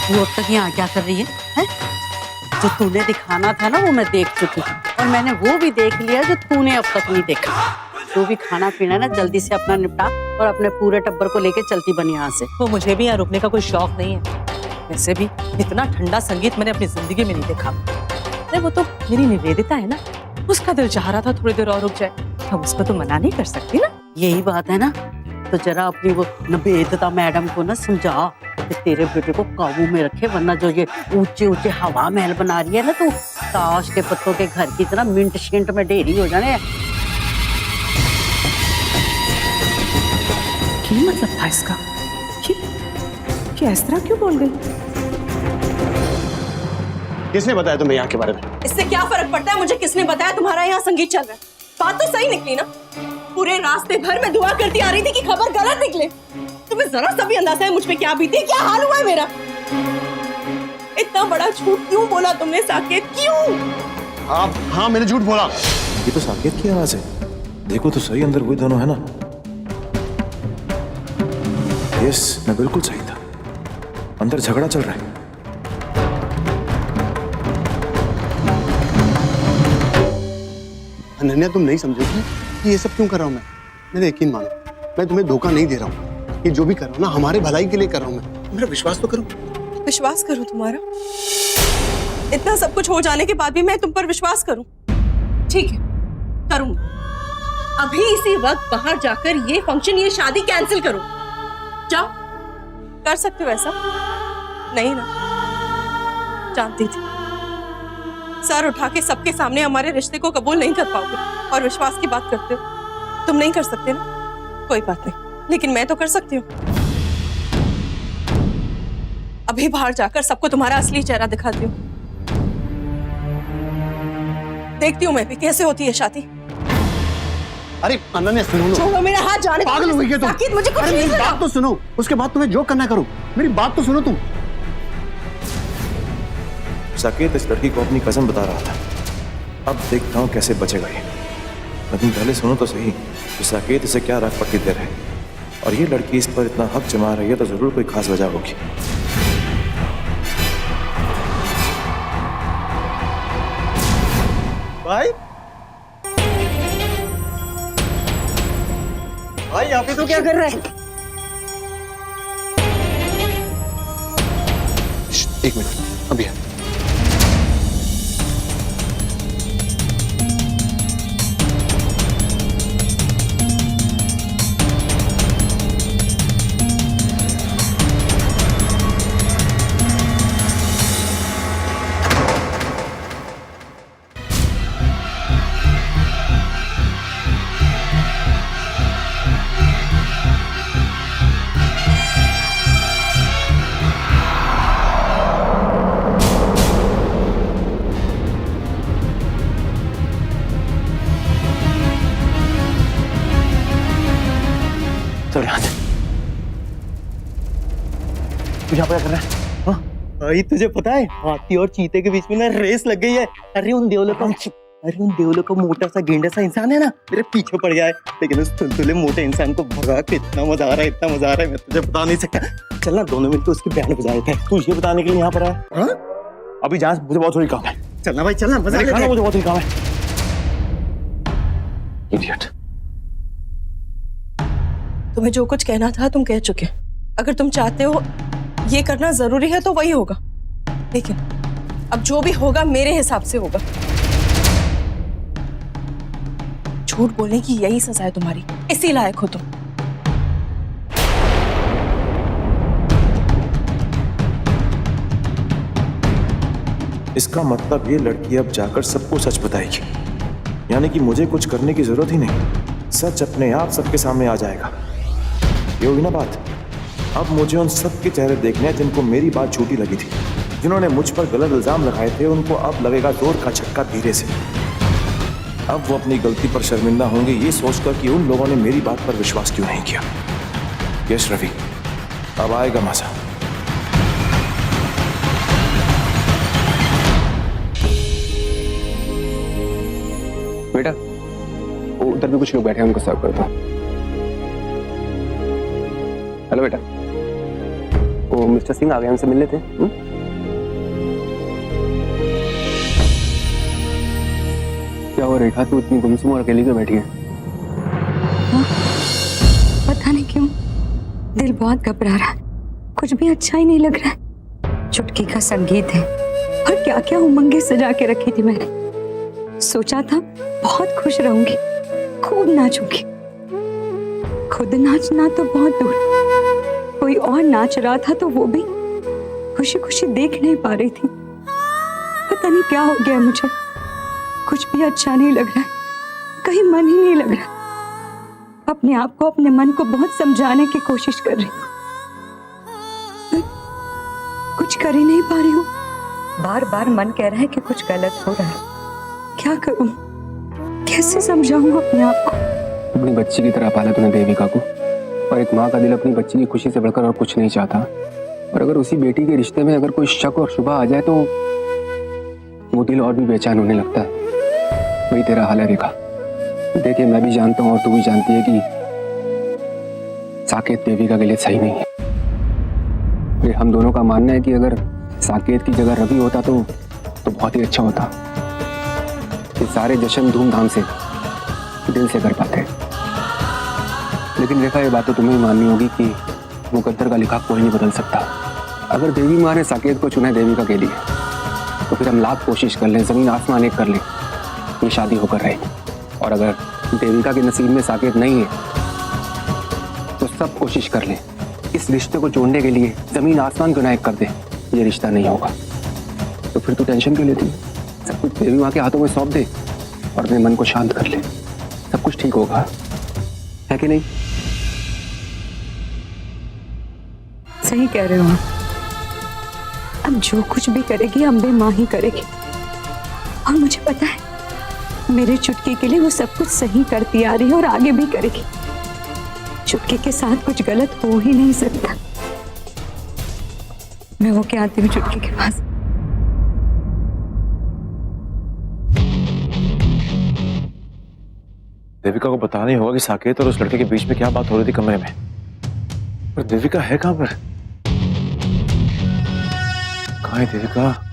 तू अब तक यहाँ क्या कर रही है? जो तूने दिखाना था ना वो मैं देख चुकी हूँ, और मैंने वो भी देख लिया जो तूने अब तक नहीं देखा। तू भी खाना पीना ना जल्दी से अपना निपटा और अपने पूरे टब्बर को लेके चलती बन यहाँ से। वो मुझे भी यहाँ रुकने का कोई शौक नहीं है। वैसे भी इतना ठंडा संगीत मैंने अपनी जिंदगी में नहीं देखा। अरे वो तो मेरी निवेदिता है ना, उसका दिल चाह रहा था थोड़ी देर और रुक जाए, अब उसको तो मना नहीं कर सकती ना। यही बात है ना, तो जरा अपनी वो निवेदिता मैडम को ना समझा कि तेरे बेटे को काबू में रखे, वरना जो ये ऊंचे ऊंचे हवा महल बना रही है ना, तो ताश के पत्तों के घर की तरह मिंट शिंट में ढेरी हो जाने। क्या मतलब था इसका? ये इस तरह क्यों बोल गई? किसने बताया तुम्हें यहाँ के बारे में? इससे क्या फर्क पड़ता है मुझे किसने बताया तुम्हारा यहाँ संगीत चल रहा है? बात तो सही निकली ना। पूरे रास्ते भर मैं दुआ करती आ रही थी कि खबर गलत निकले। तुम्हें जरा सा भी अंदाजा है मुझ पे क्या बीती, क्या हाल हुआ है मेरा? इतना बड़ा झूठ क्यों बोला तुमने साकेत, क्यों? आप? हाँ, मैंने झूठ बोला। ये तो साकेत की आवाज है, देखो तो सही, अंदर वही दोनों है ना। यस, मैं बिल्कुल सही था, अंदर झगड़ा चल रहा है। अनन्या, तुम नहीं समझोगी कि ये सब क्यों कर रहा हूँ मैं? मेरा यकीन मानो, मैं तुम्हें धोखा नहीं दे रहा हूँ। ये जो भी कर रहा हूँ ना, हमारे भलाई के लिए कर रहा हूँ मैं। मेरा विश्वास तो करो। विश्वास करूं तुम्हारा? इतना सब कुछ हो जाने के बाद भी मैं तुम पर विश्वास करूं? ठीक है, करूंगा। अभी इसी वक्त बाहर जाकर ये फंक्शन, ये शादी कैंसिल करो। जाओ, कर सकते हो ऐसा? नहीं ना? जानती थी सर उठा के सबके सामने हमारे रिश्ते को कबूल नहीं कर पाओगे, और विश्वास की बात करते हो। तुम नहीं कर सकते ना, कोई बात नहीं, लेकिन मैं तो कर सकती हूँ। अभी बाहर जाकर सबको तुम्हारा असली चेहरा दिखाती हूँ। देखती हूँ मैं भी कैसे होती है शादी। अरे अनन्या, सुनो। छोड़ो मेरा हाथ, जाने दो। पागल हो गई तुम? साकिब, मुझे कुछ अरे नहीं मेरी करना। बात तो सुनो, उसके बाद तुम्हें जो करना करो। मेरी बात तो सुनो तुम। साकेत इस लड़की को अपनी कसम बता रहा था, अब देखता हूँ कैसे बचेगा ये। लेकिन पहले सुनो तो सही कि साकेत इसे क्या रख पट्टी दे रहे हैं, और ये लड़की इस पर इतना हक जमा रही है तो जरूर कोई खास वजह होगी। भाई भाई, यहाँ पे तो क्या कर रहा है? एक मिनट, अभी है। चल यहाँ से। तू यहाँ पर क्या कर रहा है? हाँ? भाई तुझे पता है हाथी और चीते के बीच में ना रेस लग गई है। अरे उन देवलों का मोटा सा गेंडा सा इंसान है ना, मेरे पीछे पड़ गया है, लेकिन उस तुलतुले मोटे इंसान को भगा के इतना मजा आ रहा है, इतना मजा आ रहा है, मैं तुझे बता नहीं सकता। चल ना, दोनों मिलकर उसकी बैंड बजाए थे। तू ये बताने के लिए यहाँ पर आया? हाँ? अभी जहाँ मुझे बहुत थोड़ी काम है। चलना भाई, चलना, मजा लेते हैं। मुझे बहुत थोड़ी काम है। इडियट। तुम्हें जो कुछ कहना था तुम कह चुके। अगर तुम चाहते हो ये करना जरूरी है तो वही होगा, लेकिन अब जो भी होगा मेरे हिसाब से होगा। झूठ बोलने की यही सजा है तुम्हारी, इसी लायक हो तुम। इसका मतलब ये लड़की अब जाकर सबको सच बताएगी, यानी कि मुझे कुछ करने की जरूरत ही नहीं, सच अपने आप सबके सामने आ जाएगा। ये होगी ना बात। अब मुझे उन सब के चेहरे देखने हैं जिनको मेरी बात झूठी लगी थी, जिन्होंने मुझ पर गलत इल्जाम लगाए थे, उनको अब लगेगा जोर का झटका धीरे से। अब वो अपनी गलती पर शर्मिंदा होंगे ये सोचकर कि उन लोगों ने मेरी बात पर विश्वास क्यों नहीं किया। यस रवि, अब आएगा मजा। बेटा, वो उधर भी कुछ लोग बैठे हैं, उनको सर्व कर दो। हेलो बेटा, वो मिस्टर सिंह आ गए, उनसे मिल लेते हैं। क्या हो रेखा, तू इतनी गुमसुम और अकेली क्यों बैठी है? पता नहीं क्यों दिल बहुत घबरा रहा है, कुछ भी अच्छा ही नहीं लग रहा है। चुटकी का संगीत है और क्या क्या उमंगे सजा के रखी थी मैंने। सोचा था बहुत खुश रहूंगी, खूब नाचूंगी। खुद नाचना तो बहुत दूर, कोई और नाच रहा था तो वो भी खुशी खुशी देख नहीं पा रही थी। पता नहीं क्या हो गया मुझे, कुछ भी अच्छा नहीं लग रहा है, कहीं मन ही नहीं लग रहा। अपने आप को, अपने मन को बहुत समझाने की कोशिश कर रही हूँ, कुछ कर ही नहीं पा रही हूँ। बार बार मन कह रहा है कि कुछ गलत हो रहा है। क्या करूं, कैसे समझाऊं अपने आप को? अपनी बच्ची की तरह पाला तूने देविका को, और एक माँ का दिल अपनी बच्ची की खुशी से बढ़कर और कुछ नहीं चाहता। और अगर उसी बेटी के रिश्ते में अगर कोई शक और शुबा आ जाए तो वो दिल और भी बेचैन होने लगता है। वही तेरा हाल है रेखा। देखिए, मैं भी जानता हूँ और तू भी जानती है कि साकेत देविका के लिए सही नहीं है। ये हम दोनों का मानना है कि अगर साकेत की जगह रवि होता तो बहुत ही अच्छा होता। ये सारे जश्न धूमधाम से दिल से कर पाते। लेकिन रेखा, ये बात तो तुम्हें ही माननी होगी कि मुकद्दर का लिखा कोई नहीं बदल सकता। अगर देवी माँ ने साकेत को चुना देविका के लिए तो फिर हम लाख कोशिश कर लें, जमीन आसमान एक कर लें, ये शादी होकर रहेगी। और अगर देविका के नसीब में साकेत नहीं है तो सब कोशिश कर लें, इस रिश्ते को जोड़ने के लिए जमीन आसमान क्यों ना एक कर दे, ये रिश्ता नहीं होगा। तो फिर तू टेंशन क्यों लेती? सब कुछ देवी माँ के हाथों में सौंप दे और अपने मन को शांत कर ले, सब कुछ ठीक होगा, है कि नहीं? सही कह रहे हो आप। अब जो कुछ भी करेगी अम्बे माँ ही करेगी, और मुझे पता है मेरे चुटकी के लिए वो सब कुछ सही करती आ रही है और आगे भी करेगी। चुटकी के साथ कुछ गलत हो ही नहीं सकता। मैं वो क्या आती हूँ चुटकी के पास। देविका को बताना ही होगा कि साकेत और उस लड़के के बीच में क्या बात हो रही थी कमरे में। पर देविका है कहां पर? कहां है देविका?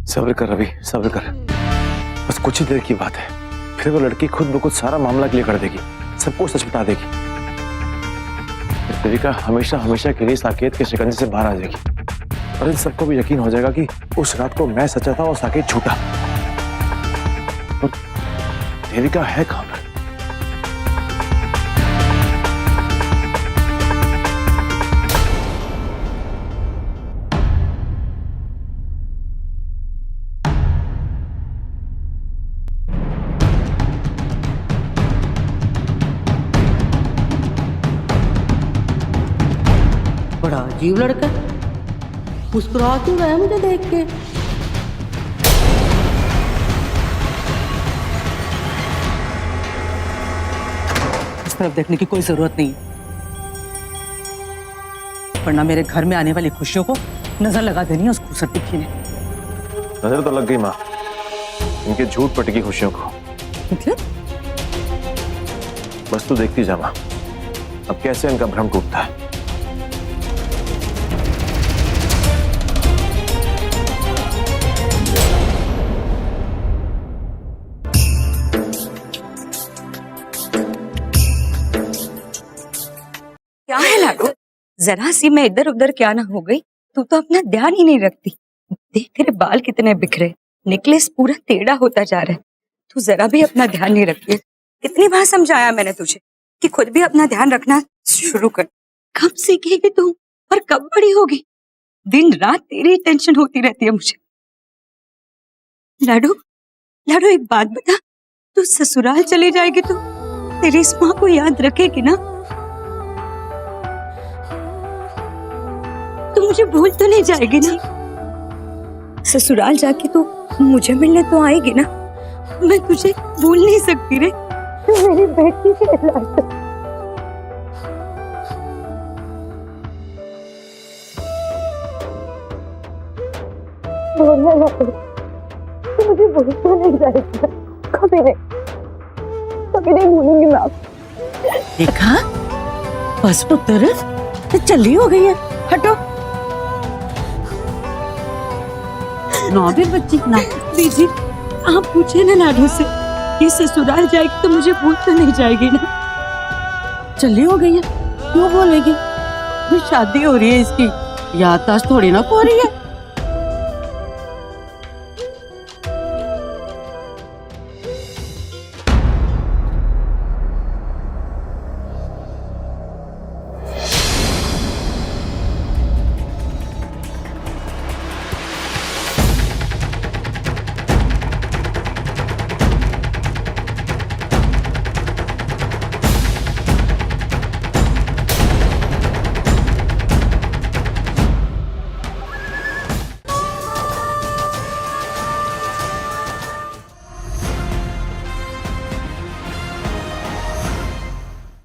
सब्र कर रवि, सब्र कर। बस कुछ ही देर की बात है, फिर वो लड़की खुद ब खुद सारा मामला क्लियर कर देगी, सबको सच बता देगी। देविका हमेशा हमेशा के लिए साकेत के शिकंजे से बाहर आ जाएगी और इन सबको भी यकीन हो जाएगा कि उस रात को मैं सच्चा था और साकेत झूठा। और देविका है कहां पर? बड़ा अजीब लड़का, मुस्कुरा क्यों रहा है मुझे देख के? इस तरफ देखने की कोई जरूरत नहीं है, वरना मेरे घर में आने वाली खुशियों को नजर लगा देनी है उस खूबसूरत टिक्की ने। नजर तो लग गई माँ, इनके झूठ पर टिकी खुशियों को। मतलब बस तू देखती जा माँ, अब कैसे इनका भ्रम टूटता है। क्या है लाडो, जरा सी मैं इधर उधर क्या ना हो गई, तू तो अपना ध्यान ही नहीं रखती। देख तेरे बाल कितने बिखरे, नेकलेस पूरा टेढ़ा होता जा रहा है। तू जरा भी अपना ध्यान नहीं रखती है। कितनी बार समझाया मैंने तुझे कि खुद भी अपना ध्यान रखना शुरू कर। कब सीखेगी तू और कब बड़ी होगी? दिन रात तेरी टेंशन होती रहती है मुझे। लाडो, लाडो एक बात बता, तू ससुराल चली जाएगी तो तेरी इस माँ को याद रखेगी ना? तू मुझे भूल तो नहीं जाएगी ना? ससुराल जाके तो मुझे मिलने तो आएगी ना? मैं तुझे भूल नहीं सकती रे, तू मेरी बेटी है। बोलना ना, तो मुझे भूल तो नहीं जाएगी, कभी नहीं भूलूंगी मैं आपको। देखा बस पुत्र ते चली हो गई है, हटो ना भी बच्ची ना। दीदी आप पूछे ना लाडो से, ये ससुराल जाएगी तो मुझे भूल तो नहीं जाएगी ना? चली हो गई है, क्यों बोलेगी? अभी शादी हो रही है इसकी, याददाश्त थोड़ी ना खो रही है।